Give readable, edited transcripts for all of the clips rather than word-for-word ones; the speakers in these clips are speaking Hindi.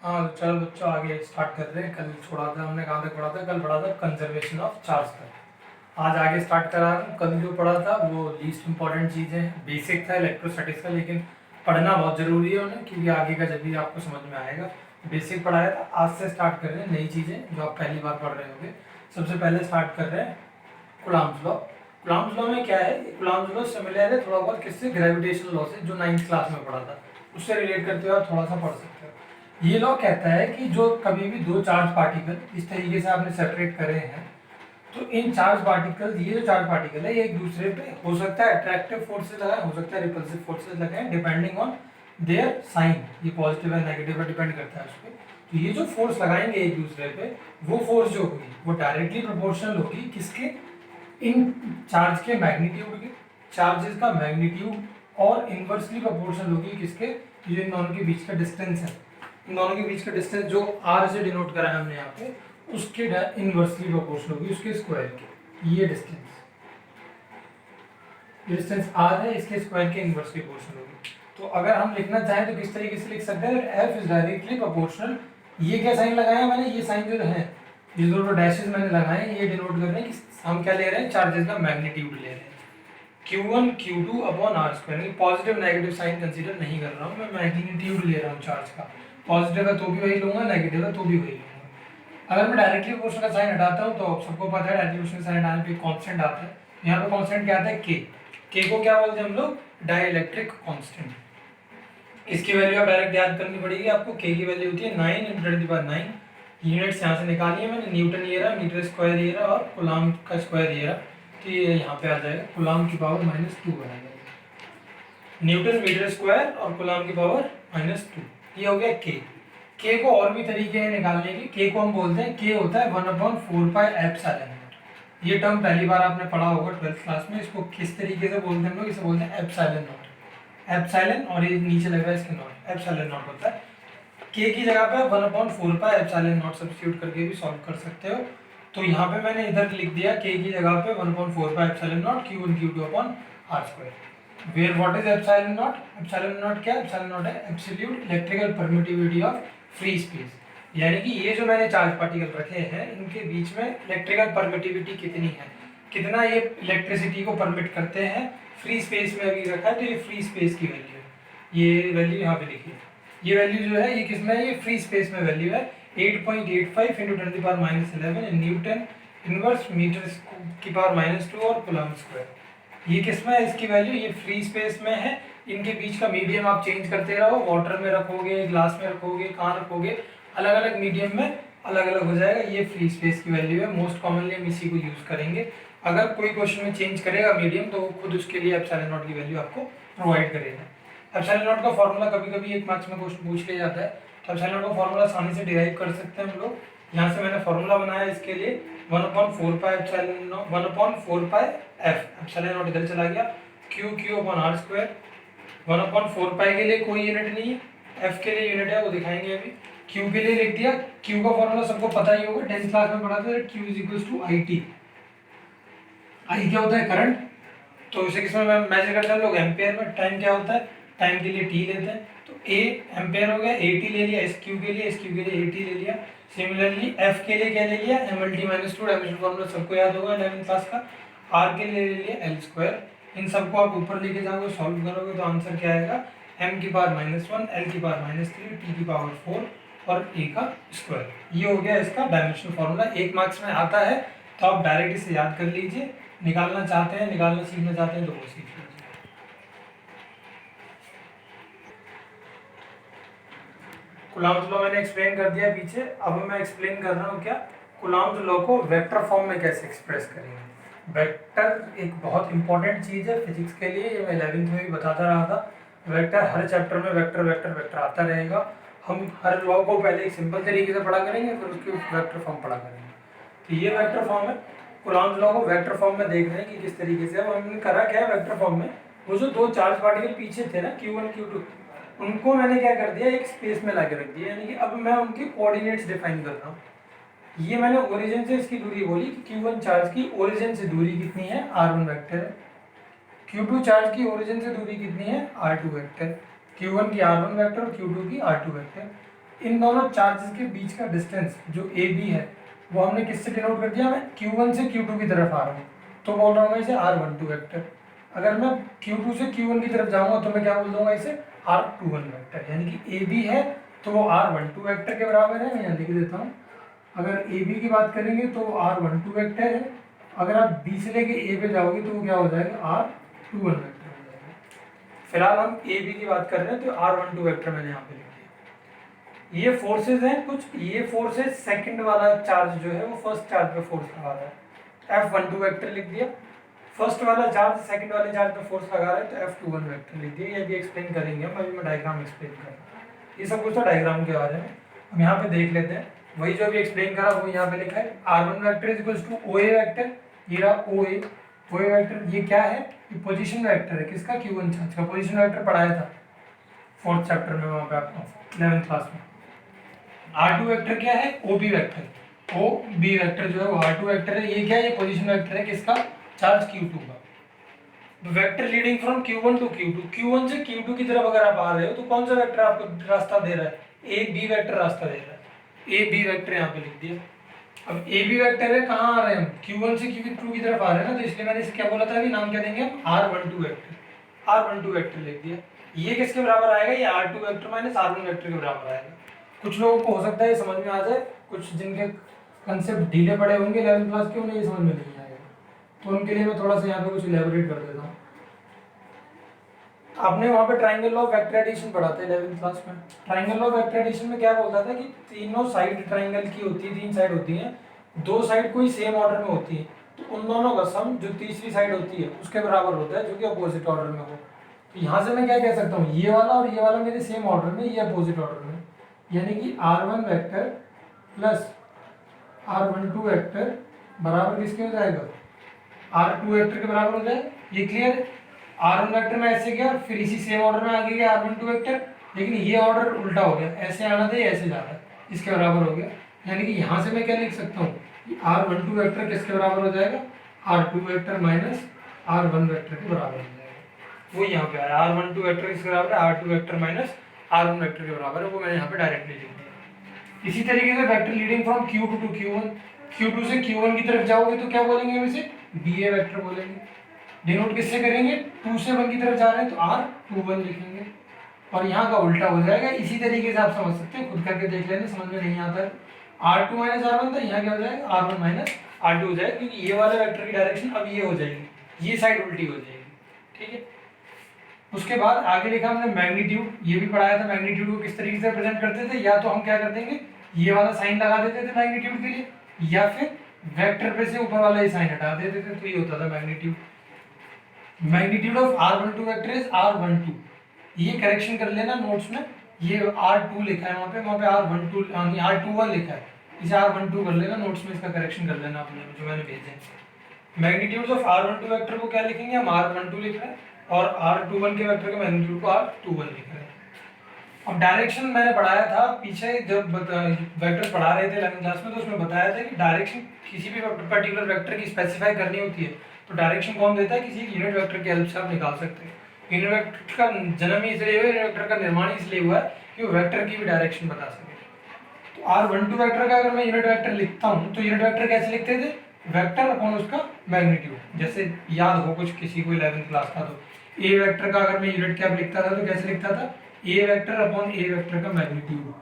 हाँ तो चलो बच्चों आगे स्टार्ट कर रहे हैं। कल छोड़ा था हमने, कहाँ तक पढ़ा था? कल पढ़ा था कंजर्वेशन ऑफ चार्ज तक। आज आगे स्टार्ट करा रहा हूँ। कल जो पढ़ा था वो लीस्ट इंपॉर्टेंट चीज़ें, बेसिक था इलेक्ट्रोस्टैटिक्स का, लेकिन पढ़ना बहुत ज़रूरी है उन्हें, क्योंकि आगे का जब भी आपको समझ में आएगा। बेसिक पढ़ाया था, आज से स्टार्ट कर रहे हैं नई चीज़ें जो आप पहली बार पढ़ रहे होंगे। सबसे पहले स्टार्ट कर रहे हैं कूलम्ब्स लॉ। कूलम्ब्स लॉ में क्या है? कूलम्ब्स लॉ सिमिलर है थोड़ा बहुत किससे? ग्रेविटेशनल लॉ से, जो 9th क्लास में पढ़ा था उससे रिलेट करते हुए आप थोड़ा सा पढ़ सकते हो। ये लॉ कहता है कि जो कभी भी दो चार्ज पार्टिकल इस तरीके से आपने सेपरेट करे हैं, तो इन चार्ज पार्टिकल, ये जो चार्ज पार्टिकल है, ये एक दूसरे पे हो सकता है अट्रैक्टिव फोर्सेस लगाए, हो सकता है रिपल्सिव फोर्सेस लगाए, डिपेंडिंग ऑन देयर साइन। ये पॉजिटिव है नेगेटिव है डिपेंड करता है उस पर। तो ये जो फोर्स लगाएंगे एक दूसरे पे, वो फोर्स जो होगी वो डायरेक्टली प्रोपोर्शनल होगी किसके? इन चार्ज के मैग्नीट्यूड के, चार्जेस का मैग्नीट्यूड, और इनवर्सली प्रोपोर्शनल होगी किसके? जो इन दोनों के बीच का डिस्टेंस है, इन दोनों के बीच का डिस्टेंस जो r से डिनोट करा है हमने यहाँ पे, उसके इनवर्सली प्रोपोर्शनल होगी उसके स्क्वायर के। ये डिस्टेंस r है, इसके स्क्वायर के इनवर्सली प्रोपोर्शनल होगी। तो अगर हम लिखना चाहें तो किस तरीके से लिख सकते हैं? f is directly proportional. ये क्या साइन लगाया मैंने? ये साइन जो है, ये दोनों डैशेस मैंने लगाए, ये डिनोट कर रहे हैं कि हम क्या ले रहे हैं? चार्जेस का मैग्नीट्यूड ले रहे हैं। Q1 Q2 upon R square. Positive negative sign consider नहीं कर रहा हूँ मैं, मैग्नीट्यूड ले रहा हूँ चार्ज का। पॉजिटिव है तो भी वही लूंगा, नेगेटिव है तो भी वही लूंगा। अगर मैं डायरेक्टली प्रोपोर्शनल का साइन हटाता हूँ तो सबको पता है डायरेक्टली प्रोपोर्शनल साइन हटाने पे कांस्टेंट आता है। यहाँ पे कांस्टेंट क्या आता है? के को क्या बोलते हैं हम लोग? Dielectric constant. इसकी वैल्यू आप डायरेक्ट याद करनी पड़ेगी आपको। के की वैल्यू होती है 9 × 10⁹। यूनिट्स यहाँ से निकाली है मैंने, न्यूटन ये रहा, मीटर स्क्वायर ये रहा, और कूलम्ब का स्क्वायर ये रहा। तो ये यहाँ पे आ जाएगा कूलम्ब की पावर -2 आ जाएगा। न्यूटन मीटर स्क्वायर और कूलम्ब की पावर -2, ये हो गया के को और भी तरीके हैं निकालने के। के को हम बोलते हैं, के होता है 1/4πε0। ये टर्म पहली बार आपने पढ़ा होगा 12th क्लास में। इसको किस तरीके से बोलते हैं हम लोग? इसे बोलते हैं एप्सिलॉन नॉट। एप्सिलॉन, और ये नीचे लग रहा है इसके नॉट, एप्सिलॉन नॉट होता है। के की जगह पे 1/4πε0 सब्स्टिट्यूट करके भी सॉल्व कर सकते हो। तो यहाँ पे मैंने इधर लिख दिया के की जगह पे 1/4πε0 Q1 Q2 upon R square. Where what is epsilon naught? Epsilon naught क्या? एप्सिलॉन नॉट है absolute electrical permittivity of free space. यानी कि ये जो मैंने चार्ज पार्टिकल रखे हैं, इनके बीच में इलेक्ट्रिकल परमिटिविटी कितनी है, कितना ये इलेक्ट्रिसिटी को परमिट करते हैं फ्री स्पेस में अभी रखा है। तो ये फ्री स्पेस की वैल्यू है, ये वैल्यू यहाँ पे लिखी है। ये वैल्यू जो है ये किसमें है? ये फ्री स्पेस में वैल्यू है 8.85 × 10⁻11 न्यूटन इनवर्स मीटर की पावर -2 और कूलम्ब स्क्वायर। ये किसमें है इसकी वैल्यू? ये फ्री स्पेस में है। इनके बीच का मीडियम आप चेंज करते रहो, वाटर में रखोगे, ग्लास में रखोगे, कहाँ रखोगे, अलग अलग मीडियम में अलग अलग हो जाएगा। ये फ्री स्पेस की वैल्यू है। मोस्ट कॉमनली हम इसी को यूज करेंगे। अगर कोई क्वेश्चन में चेंज करेगा मीडियम तो वो खुद उसके लिए एप्सिलॉन नॉट की वैल्यू आपको प्रोवाइड करेगा। एप्सिलॉन नॉट का फॉर्मूला कभी कभी 1 मार्क्स में क्वेश्चन पूछ लिया जाता है, तो एप्सिलॉन नॉट का फॉर्मूला आसानी से डिराइव कर सकते हैं हम लोग। यहाँ से मैंने फॉर्मूला बनाया इसके लिए 1/4π एप्सिलॉन नॉट इधर चला गया, Q अपॉन आर स्क्वायर। 1/4π के लिए कोई यूनिट नहीं है, F के लिए यूनिट है, वो दिखाएंगे अभी। Q के लिए लिख दिया। Q का फॉर्मूला सबको पता ही होगा, 10th क्लास में पढ़ा था। Q = IT। I क्या होता है? करंट। तो इसे किसमें मेजर करते हैं हम लोग? एम्पेयर में। टाइम क्या होता है? टाइम के लिए टी लेते हैं, तो ए एम्पेयर हो गया, एटी ले लिया। एस क्यू के लिए एटी ले लिया। सिमिलरली एफ के लिए क्या ले लिया? mLT -2। डायमेंशन फॉर्मूला सबको याद होगा 11th क्लास का। आर के लिए ले लिया L स्क्वायर। इन सबको आप ऊपर लेके जाओगे, सॉल्व करोगे तो आंसर क्या आएगा? m की पावर -1, L की पावर -3, T की पावर 4 और A का स्क्वायर। ये हो गया इसका डायमेंशन फॉर्मूला। 1 मार्क्स में आता है तो आप डायरेक्ट इसे याद कर लीजिए। निकालना चाहते हैं, निकालना सीखना चाहते हैं तो वो सीख लीजिए। कूलम्ब्स लॉ मैंने एक्सप्लेन कर दिया पीछे। अब मैं एक्सप्लेन कर रहा हूँ क्या? कूलम्ब्स लॉ को वेक्टर फॉर्म में कैसे एक्सप्रेस करेंगे। वेक्टर एक बहुत इंपॉर्टेंट चीज़ है फिजिक्स के लिए, ये मैं 11th में भी बताता रहा था। वेक्टर हर चैप्टर में वेक्टर वेक्टर वेक्टर आता रहेगा। हम हर लॉ को पहले एक सिंपल तरीके से पढ़ा करेंगे, फिर उसके वेक्टर फॉर्म पढ़ा करेंगे। तो ये वेक्टर फॉर्म है। कूलम्ब्स लॉ को वेक्टर फॉर्म में देख रहे हैं कि किस तरीके से। अब हमने करा क्या है वेक्टर फॉर्म में? वो जो दो चार्ज पार्टिकल पीछे थे ना, Q1 Q2, उनको मैंने क्या कर दिया? एक स्पेस में लाके रख दिया। यानी कि अब मैं उनके कोऑर्डिनेट्स डिफाइन कर रहा हूँ। ये मैंने ओरिजिन से इसकी दूरी बोली कि Q1 चार्ज की ओरिजिन से दूरी कितनी है? R1 वेक्टर है। Q2 चार्ज की ओरिजिन से दूरी कितनी है? R2 vector. Q1 की R1 वेक्टर और Q2 की R2 वेक्टर। इन दोनों चार्जेस के बीच का डिस्टेंस जो ए बी है वो हमने किससे डिनोट कर दिया, मैं Q1 से Q2 की तरफ आ रहा हूँ तो बोल रहा हूँ मैं इसे R12 वेक्टर। अगर मैं Q2 से Q1 की तरफ जाऊंगा तो मैं क्या बोल दूंगा इसे R21 वेक्टर। यानी कि ए बी है तो वो R12 वेक्टर के बराबर है। मैं यहाँ लिख देता हूँ, अगर ए बी की बात करेंगे तो R12 वेक्टर है, अगर आप बी से लेके ए पे जाओगे तो वो क्या हो जाएगा R21 वेक्टर हो जाएगा। फिलहाल हम ए बी की बात कर रहे हैं तो R12 वेक्टर मैंने यहाँ पे लिख दिया। ये फोर्सेज हैं कुछ, ये फोर्सेज सेकंड वाला चार्ज जो है वो फर्स्ट चार्ज पे फोर्स लगा रहा है, F12 वेक्टर लिख दिया। फर्स्ट वाला चार्ज सेकंड वाले चार्ज पे फोर्स लगा रहा है तो F21 वेक्टर लिख दिया। ये भी एक्सप्लेन करेंगे हम, अभी मैं डायग्राम एक्सप्लेन कर रहा हूँ। ये सब कुछ तो डायग्राम के बारे में हम यहाँ पे देख लेते हैं। वही जो अभी एक्सप्लेन करा वो यहाँ पे लिखा है, R1 vector is equals to OA vector. ये रहा OA वेक्टर। ये क्या है, ये पोजीशन वेक्टर है किसका, Q1 चार्ज का। पोजीशन वेक्टर पढ़ाया था 4th चैप्टर में वहाँ पे आपको 11th क्लास में। R2 वेक्टर क्या है, OB वेक्टर। OB वेक्टर जो है वो R2 वेक्टर है। ये क्या है, ये पोजीशन वेक्टर है किसका, चार्ज Q2 का। Vector leading from Q1 to Q2, Q1 से Q2 की तरफ अगर आप आ रहे हो तो कौन सा वेक्टर आपको रास्ता दे रहा है, AB वेक्टर रास्ता दे रहा है। AB वेक्टर यहाँ पे लिख दिया। अब AB वेक्टर है, कहाँ आ रहे हैं हम, Q1 से Q2 की तरफ आ रहे हैं ना, तो इसलिए मैंने इसे क्या बोला था, अभी नाम क्या देंगे हम, R12 वेक्टर। R12 वेक्टर लिख दिया। ये किसके बराबर आएगा, ये R2 vector minus R1 vector के बराबर आएगा। कुछ लोगों को हो सकता है ये समझ में आ जाए, कुछ जिनके कंसेप्ट ढीले पड़े होंगे 11th क्लास के, उन्हें ये समझ में नहीं आएगा, तो उनके लिए मैं थोड़ा सा यहाँ पे कुछ इलेबोरेट कर देता हूँ। आपने वहाँ पे ट्राइंगल ऑफ वेक्टर एडिशन पढ़ा था 11th क्लास में। ट्राइंगल ऑफ वेक्टर एडिशन में क्या बोलता था कि तीनों साइड ट्राइंगल की होती है, 3 साइड होती हैं, 2 साइड कोई सेम ऑर्डर में होती है तो उन दोनों का सम जो तीसरी साइड होती है उसके बराबर होता है, जो कि अपोजिट ऑर्डर में हो। तो यहाँ से मैं क्या कह सकता हूँ, ये वाला और ये वाला मेरे सेम ऑर्डर में, ये अपोजिट ऑर्डर में, यानी कि R1 vector plus R12 vector बराबर किसके हो जाएगा, R2 वेक्टर के बराबर हो जाएगा। ये क्लियर है। R1 वेक्टर में ऐसे गया, फिर इसी सेम ऑर्डर में आगे गया R12 वेक्टर, लेकिन ये ऑर्डर उल्टा हो गया, ऐसे आना था, ऐसे जा रहा है, इसके बराबर हो गया। यानी कि यहाँ से मैं क्या लिख सकता हूँ कि R12 वेक्टर किसके बराबर हो जाएगा, R2 vector minus R1 vector के बराबर हो जाएगा। वो यहाँ पे आया, R12 वेक्टर किसके बराबर है, R2 vector minus R1 vector के बराबर है, वो मैंने यहाँ पे डायरेक्टली लिख दिया। इसी तरीके से vector leading from Q2 to Q1, Q2 से Q1 की तरफ जाओगे तो क्या बोलेंगे हम इसे, BA वेक्टर बोलेंगे। डिनोट किससे करेंगे, 2 से 1 की तरफ जा रहे हैं तो R21 लिखेंगे, और यहाँ का उल्टा हो जाएगा। इसी तरीके से आप समझ सकते हैं, खुद करके देख लेना, समझ में नहीं आता है। R2 माइनस R1 था, यहाँ क्या हो जाएगा, R1 माइनस R2 हो जाएगा, क्योंकि ये वाले वेक्टर की डायरेक्शन अब ये हो जाएगी, ये साइड उल्टी हो जाएगी, ठीक है। उसके बाद आगे लिखा हमने मैग्नीट्यूड, ये भी पढ़ाया था मैग्नीट्यूड को किस तरीके से प्रेजेंट करते थे। या तो हम क्या कर देंगे, ये वाला साइन लगा देते थे मैग्नीट्यूड के लिए, या फिर वेक्टर पे से ऊपर वाला ये साइन हटा देते थे, तो ये होता था magnitude. Magnitude of R12 vector is R12, ये करेक्शन कर लेना नोट्स में, ये R2 लिखा है वहाँ पे R12 R21 लिखा है, इसे R12 कर लेना नोट्स में, इसका करेक्शन कर लेना अपने जो मैंने भेजे हैं। मैग्नीट्यूड ऑफ R12 वेक्टर को क्या लिखेंगे हम, R12 लिख रहे हैं, और R21 के वेक्टर के मैग्नीट्यूड को R21 लिख रहे हैं। अब डायरेक्शन मैंने पढ़ाया था पीछे, जब वेक्टर पढ़ा रहे थे 11th क्लास में, तो उसमें बताया था कि डायरेक्शन किसी भी पर्टिकुलर वेक्टर की स्पेसिफाई करनी होती है तो डायरेक्शन कौन देता है, किसी यूनिट वेक्टर की हेल्प से आप निकाल सकते हैं। यूनिट वेक्टर का जन्म ही इसलिए हुआ, यूनिट वेक्टर का निर्माण इसलिए हुआ है कि वो वेक्टर की भी डायरेक्शन बता सके। तो R12 वेक्टर का अगर मैं यूनिट वेक्टर लिखता हूँ तो यूनिट वेक्टर कैसे लिखते थे, वेक्टर अपॉन उसका मैग्नीट्यूड। जैसे याद हो कुछ किसी को 11th क्लास का, तो ए वेक्टर का अगर मैं यूनिट कैप लिखता था तो कैसे लिखता था, ए वेक्टर अपॉन ए वेक्टर का मैग्नीट्यूड,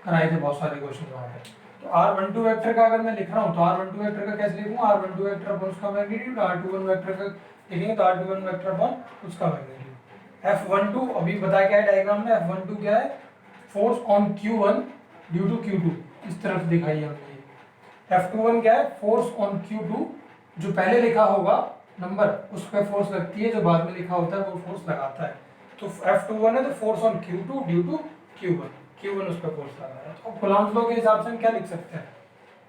कराए थे बहुत सारे क्वेश्चन वहाँ पे। तो R12 वेक्टर का अगर मैं लिख रहा हूँ तो R12 वेक्टर का कैसे लिखूंगा, R12 वेक्टर अपॉन उसका मैग्नीट्यूड, R21 वेक्टर का लिखेंगे तो R21 वेक्टर अपॉन उसका मैग्नीट्यूड। F12 अभी बताया क्या है डायग्राम में, F12 क्या है, force on Q1 due to Q2, इस तरफ दिखाई हमने। F21 क्या है, फोर्स ऑन Q2, जो पहले लिखा होगा नंबर उस पर फोर्स लगती है, जो बाद में लिखा होता है वो फोर्स लगाता है। तो F21 है तो force on Q2 due to Q1 उस पर फोर्स लगा रहा है। तो कूलम्ब लॉ के हिसाब से हम क्या लिख सकते हैं,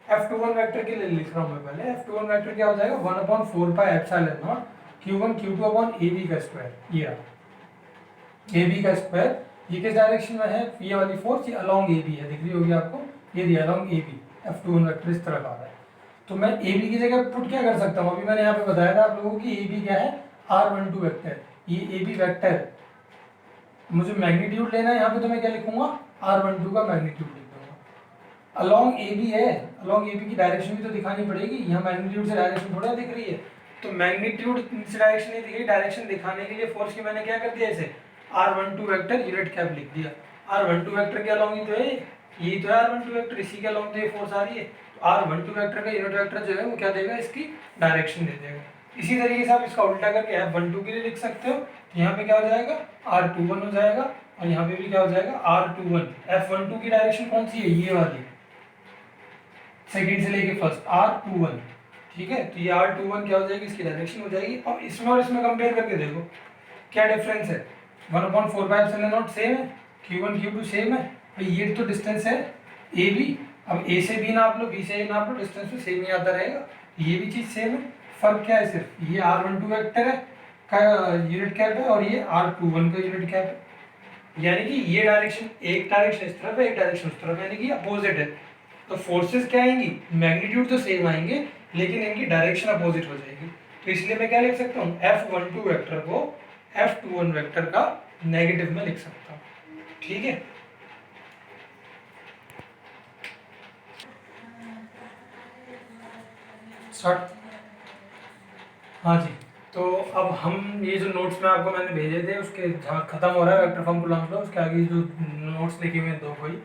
F21 वेक्टर के लिए लिख रहा हूँ मैं पहले, F21 वेक्टर क्या हो जाएगा, 1/4 pi epsilon not Q1 Q2 upon AB का स्क्वायर, ये रहा AB का स्क्वायर। ये किस डायरेक्शन में है, ये वाली फोर्स ये अलोंग AB है, दिख रही होगी आपको, ये अलोंग AB, F21 वेक्टर इस तरफ आ रहा है। तो मैं AB की जगह पुट क्या कर सकता हूँ, अभी मैंने यहाँ पे बताया था आप लोगों की AB क्या है, R12 वेक्टर, ये AB वेक्टर, मुझे मैग्नीट्यूड लेना है यहाँ पे, तो मैं क्या लिखूंगा, R12 का मैग्नीट्यूड लिखूंगा। अलॉन्ग ए बी है, अलॉन्ग ए बी की डायरेक्शन भी तो दिखानी पड़ेगी, यहाँ मैग्नीट्यूड से डायरेक्शन थोड़ा दिख रही है, तो मैग्नीट्यूड से डायरेक्शन नहीं दिख रही, डायरेक्शन दिखाने के लिए फोर्स की मैंने क्या कर दिया, इसे r12 वेक्टर यूनिट कैप लिख दिया। r12 वेक्टर के अलॉन्ग ही तो है, यही तो है r12 वेक्टर, इसी के अलॉन्ग तो ये फोर्स आ रही है, तो r12 वेक्टर का यूनिट वेक्टर जो है वो क्या देगा, इसकी डायरेक्शन दे देगा। इसी तरीके से आप इसका उल्टा करके f12 के लिए लिख सकते हो, तो यहाँ पे क्या हो जाएगा, r21 हो जाएगा, और यहाँ पे भी क्या हो जाएगा, r21। f12 की डायरेक्शन कौन सी है, ये वाली, सेकंड से लेके फर्स्ट, r21, ठीक है। तो ये r21 क्या हो जाएगी, इसकी डायरेक्शन हो जाएगी। अब इसमें और इसमें कंपेयर करके देखो क्या डिफरेंस है, 1/4πε0 सेम है, q1 q2 सेम है भाई, ये तो डिस्टेंस है ए बी, अब ए से बी नाप लो, बी से ए नाप लो, डिस्टेंस तो सेम ही आता रहेगा, ये भी चीज सेम है। फर्क क्या है, सिर्फ ये r12 वेक्टर है का यूनिट कैप है, और ये r21 का यूनिट कैप है, यानी कि ये डायरेक्शन, एक डायरेक्शन इस तरफ है, एक डायरेक्शन उस तरफ, यानी कि अपोजिट है। तो फोर्सेस क्या आएंगी, मैग्नीट्यूड तो सेम आएंगे, लेकिन इनकी डायरेक्शन अपोजिट हो जाएगी। तो इसलिए मैं क्या लिख सकता हूँ, F12 वेक्टर को F21 वेक्टर का नेगेटिव में लिख सकता हूँ, ठीक है। स्टार्ट। हाँ जी, तो अब हम ये जो नोट्स में आपको मैंने भेजे थे, उसके जहाँ खत्म हो रहा है वेक्टर फॉर्म कूलम्ब लॉ, उसके आगे जो नोट्स लिखे हुए हैं दो कोई,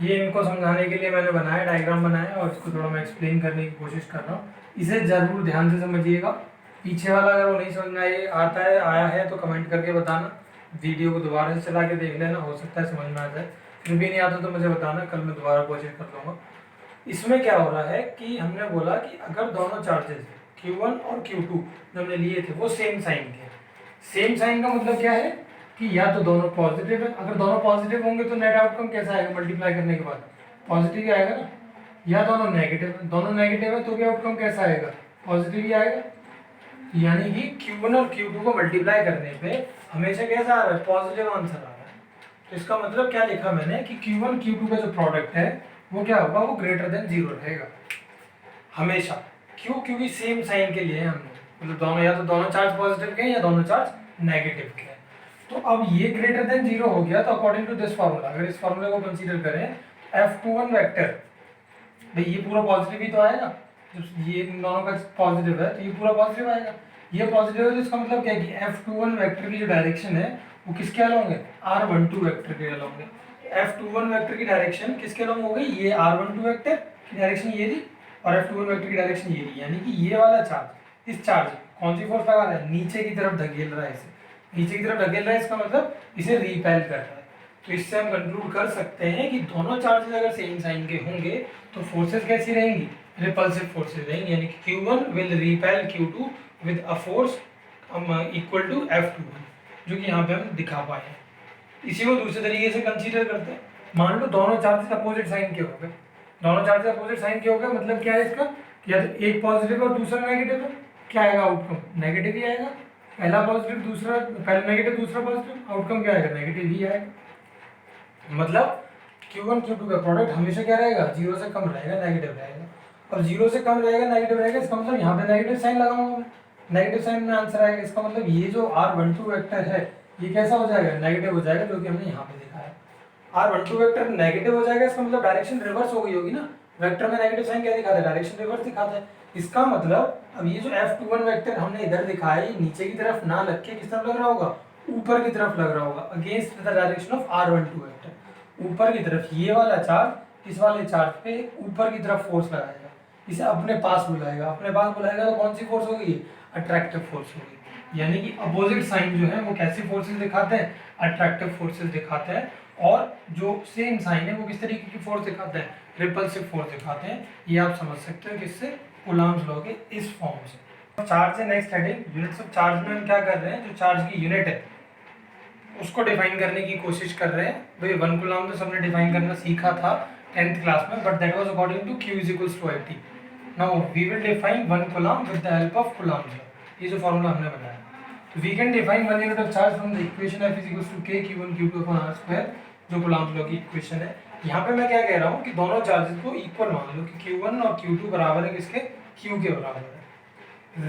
ये इनको समझाने के लिए मैंने बनाया, डायग्राम बनाया, और इसको थोड़ा मैं एक्सप्लेन करने की कोशिश कर रहा हूँ। इसे ज़रूर ध्यान से समझिएगा, पीछे वाला अगर वो नहीं समझ में आता है आया है तो कमेंट करके बताना, वीडियो को दोबारा से चला के देख लेना, हो सकता है समझ में आ जाए, फिर भी नहीं आता तो मुझे बताना, कल मैं दोबारा कोशिश कर लूँगा। इसमें क्या हो रहा है कि हमने बोला कि अगर दोनों चार्जेस Q1 और Q2 जो हमने लिए थे वो सेम साइन के, सेम साइन का मतलब क्या है कि या तो दोनों पॉजिटिव है, अगर दोनों पॉजिटिव होंगे तो नेट आउटकम कैसा आएगा, मल्टीप्लाई करने के बाद पॉजिटिव ही आएगा ना, या दोनों नेगेटिव है, दोनों नेगेटिव है तो भी आउटकम कैसा आएगा, पॉजिटिव ही आएगा। यानी कि Q1 और Q2 को मल्टीप्लाई करने पे हमेशा कैसा आ रहा है, पॉजिटिव आंसर आ रहा है। तो इसका मतलब क्या लिखा मैंने कि Q1 Q2 का जो प्रोडक्ट है वो क्या होगा, वो ग्रेटर देन 0 रहेगा हमेशा। क्यों, क्योंकि सेम साइन के लिए है हमने, मतलब दोनों, या तो दोनों चार्ज पॉजिटिव के हैं या दोनों चार्ज नेगेटिव के हैं। तो अब ये ग्रेटर देन 0 हो गया, तो अकॉर्डिंग टू दिस फार्मूला, अगर इस फार्मूले को कंसीडर करें, F21 वेक्टर, भाई ये पूरा पॉजिटिव ही तो आएगा, जब ये इन दोनों का पॉजिटिव है तो ये पूरा पॉजिटिव आएगा, ये पॉजिटिव है, तो इसका मतलब क्या है कि F21 वेक्टर की जो डायरेक्शन है वो किसके अलॉन्ग है, R12 वेक्टर के अलॉन्ग है। F21 वेक्टर की डायरेक्शन किसके अलॉन्ग हो गई, ये R12 वेक्टर की डायरेक्शन ये थी, और F21 वेक्टर की डायरेक्शन ये थी, यानी कि ये वाला चार्ज, इस चार्ज कौन सी फोर्स लगा रहा है, नीचे की तरफ धकेल रहा है, इसे नीचे की तरफ धकेल रहा है, इसका मतलब इसे रिपेल कर रहा है। तो इससे हम कंक्लूड कर सकते हैं कि दोनों चार्जेस अगर सेम साइन के होंगे तो फोर्सेस कैसी रहेंगी, रिपल्सिव फोर्सेस रहेंगी, यानी कि Q1 will repel Q2 with a force equal to F21, जो कि यहाँ पे हम दिखा पाए हैं। इसी को दूसरे तरीके से कंसीडर करते हैं, मान लो दोनों चार्जेस अपोजिट साइन के हो गए, दोनों चार्जेस अपोजिट साइन के हो गए, मतलब क्या है इसका, या तो एक पॉजिटिव और दूसरा नेगेटिव है, क्या आएगा आउटकम, नेगेटिव ही आएगा, पहला पॉजिटिव दूसरा, पहला नेगेटिव दूसरा पॉजिटिव, आउटकम क्या आएगा, नेगेटिव ही आएगा। मतलब Q1 Q2 का प्रोडक्ट हमेशा क्या रहेगा, 0 से कम रहेगा, नेगेटिव रहेगा, और 0 से कम रहेगा, नेगेटिव रहेगा, इसका मतलब यहाँ पे नेगेटिव साइन लगाऊंगा मैं, नेगेटिव साइन में आंसर आएगा, इसका मतलब ये जो R12 वेक्टर है ये कैसा हो जाएगा, नेगेटिव हो जाएगा, जो कि हमने यहाँ पे देखा है। R12 वेक्टर नेगेटिव हो जाएगा, इसका मतलब डायरेक्शन रिवर्स हो गई होगी ना, वेक्टर में नेगेटिव साइन क्या दिखाता है, डायरेक्शन रिवर्स दिखाता है। इसका मतलब अब ये जो F21 वेक्टर हमने इधर दिखाया, ये नीचे की तरफ ना लग के किस तरफ लग रहा होगा, ऊपर की तरफ लग रहा होगा, against the direction of R12 vector, ऊपर की तरफ। ये वाला चार्ज इस वाले चार्ज पे ऊपर की तरफ फोर्स लगाएगा, इसे अपने पास बुलाएगा, अपने पास बुलाएगा तो कौन सी फोर्स होगी, अट्रैक्टिव फोर्स होगी। यानी कि अपोजिट साइन जो है वो कैसी फोर्सेस दिखाते हैं, अट्रैक्टिव फोर्सेस दिखाते हैं, और जो सेम साइन है वो किस तरीके की फोर्स दिखाते हैं, रिपल्सिव फोर्स दिखाते हैं। ये आप समझ सकते हो किससे, कूलम्ब्स लॉ के इस फॉर्म से। चार्ज है next heading, units of charge में हम क्या कर रहे हैं, जो चार्ज की यूनिट है उसको डिफाइन करने की कोशिश कर रहे हैं। भाई 1 कूलम्ब तो सबने डिफाइन करना सीखा था 10th क्लास में, but that was according to Q is equals to IT। Now we will define 1 coulomb with the help of Coulomb's law, ये जो फॉर्मूला हमने बनाया। तो we can define 1 unit of charge from the equation F is equals to K Q1 Q2 upon R square, जो कूलम्ब्स लॉ की इक्वेशन है। यहाँ पे मैं क्या कह रहा हूँ कि दोनों चार्जेस को इक्वल मान लो कि Q1 और Q2 बराबर है किसके, Q के बराबर है।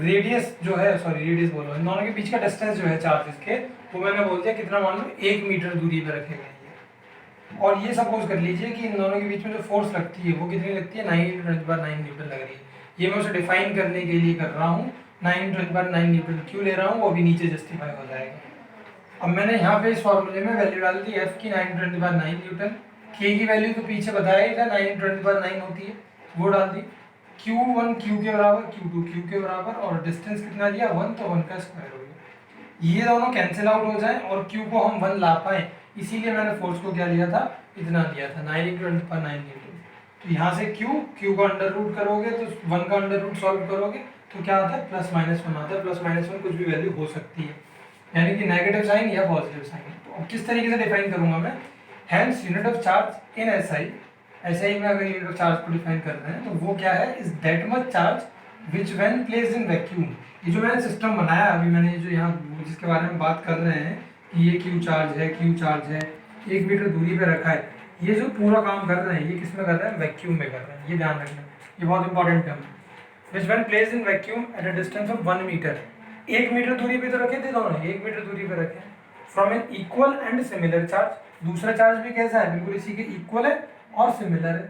रेडियस जो है, सॉरी रेडियस बोल रहा हूँ, इन दोनों के बीच का डिस्टेंस जो है चार्जेस के, वो मैंने बोल दिया कितना, मान लो 1 मीटर दूरी पे रखे गए हैं। और ये सपोज कर लीजिए कि इन दोनों के बीच में जो फोर्स लगती है वो कितनी लगती है, 9×10⁹ न्यूटन लग रही है। ये मैं उसे डिफाइन करने के लिए कर रहा हूँ। 9×10⁹ न्यूटन क्यों ले रहा हूँ वो अभी नीचे जस्टिफाई हो जाएगा। अब मैंने यहाँ पे इस फॉर्मूले में वैल्यू डाल दी एफ की 9×10⁹ न्यूटन, के की वैल्यू तो पीछे बताया ही था 9×10⁹ होती है, वो डाल दी। Q1 Q के बराबर, Q2 Q के बराबर, और डिस्टेंस कितना दिया 1, तो 1 का स्क्वायर हो गया। ये दोनों कैंसिल आउट हो जाए और Q को हम 1 ला पाए, इसीलिए मैंने फोर्स को क्या लिया था, इतना दिया था 9×10⁹ न्यूटन। तो यहाँ से Q का अंडर रूट करोगे तो 1 का अंडर रूट सॉल्व करोगे तो क्या आता है, +-1 आता है। +-1 कुछ भी वैल्यू हो सकती है, यानी कि नेगेटिव साइन या पॉजिटिव साइन। तो अब किस तरीके से डिफाइन करूंगा मैं, hence unit of charge in SI, SI में अगर यूनिट ऑफ चार्ज को डिफाइन कर रहे हैं तो वो क्या है, is that much charge which when placed in vacuum. ये जो मैंने सिस्टम बनाया अभी, मैंने जो यहाँ जिसके बारे में बात कर रहे हैं कि ये क्यू चार्ज है, क्यू चार्ज है, 1 मीटर दूरी पे रखा है, ये जो पूरा काम कर रहे हैं ये किस में कर रहे हैं, वैक्यूम में कर रहे हैं। ये ध्यान रखना, ये बहुत इंपॉर्टेंट टर्म है। Which when placed in vacuum at a distance of 1 metre, 1 metre दूरी पे तो रखे थे दोनों, 1 मीटर दूरी पे रखे, from an equal and similar charge. दूसरा चार्ज भी कैसा है, बिल्कुल इसी के इक्वल है और सिमिलर है।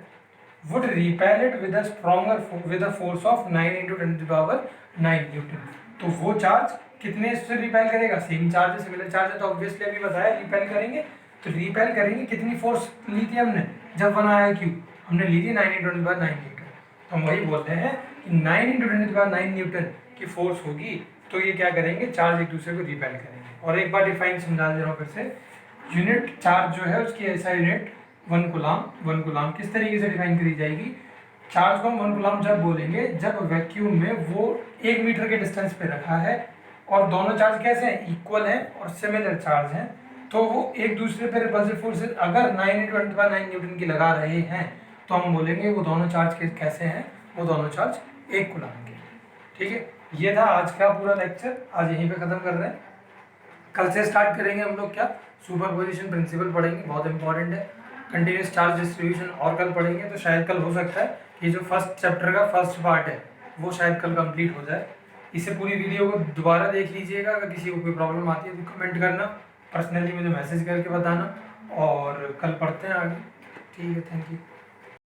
Would repel it with a stronger with a force of 9×10⁹ Newton. तो वो चार्ज कितने से रिपेल करेगा, सेम चार्ज है, सिमिलर चार्ज है, तो ऑब्वियसली अभी बताया रिपेल करेंगे। तो रिपेल करेंगे, कितनी फोर्स ली थी हमने जब बनाया क्यू, हमने ली थी 9×10⁹ न्यूटन। तो हम वही बोलते हैं कि 9×10⁹ न्यूटन की फोर्स होगी, तो ये क्या करेंगे, चार्ज एक दूसरे को रिपेल करेंगे। और एक बार डिफाइन समझा दे रहा हूँ फिर से, यूनिट चार्ज जो है उसकी ऐसा यूनिट 1 कूलाम किस तरीके से डिफाइन करी जाएगी, चार्ज को हम 1 कूलाम जब बोलेंगे जब वैक्यूम में वो 1 मीटर के डिस्टेंस पे रखा है और दोनों चार्ज कैसे हैं, इक्वल हैं और सिमिलर चार्ज हैं, तो वो एक दूसरे पे रिपल्सिव फोर्स अगर 9×10⁹ न्यूटन की लगा रहे हैं तो हम बोलेंगे वो दोनों चार्ज कैसे हैं, वो दोनों चार्ज 1 कूलाम के। ठीक है, ये था आज का पूरा लेक्चर, आज यहीं पे खत्म कर रहे हैं। कल से स्टार्ट करेंगे हम लोग क्या, सुपरपोजिशन प्रिंसिपल पढ़ेंगे, बहुत इंपॉर्टेंट है। कंटिन्यूस चार्ज डिस्ट्रीब्यूशन और कल पढ़ेंगे, तो शायद कल हो सकता है कि जो फर्स्ट चैप्टर का फर्स्ट पार्ट है वो शायद कल कंप्लीट हो जाए। इसे पूरी वीडियो को दोबारा देख लीजिएगा, अगर किसी को कोई प्रॉब्लम आती है तो कमेंट करना, पर्सनली मुझे मैसेज करके बताना, और कल पढ़ते हैं आगे। ठीक है, थैंक यू।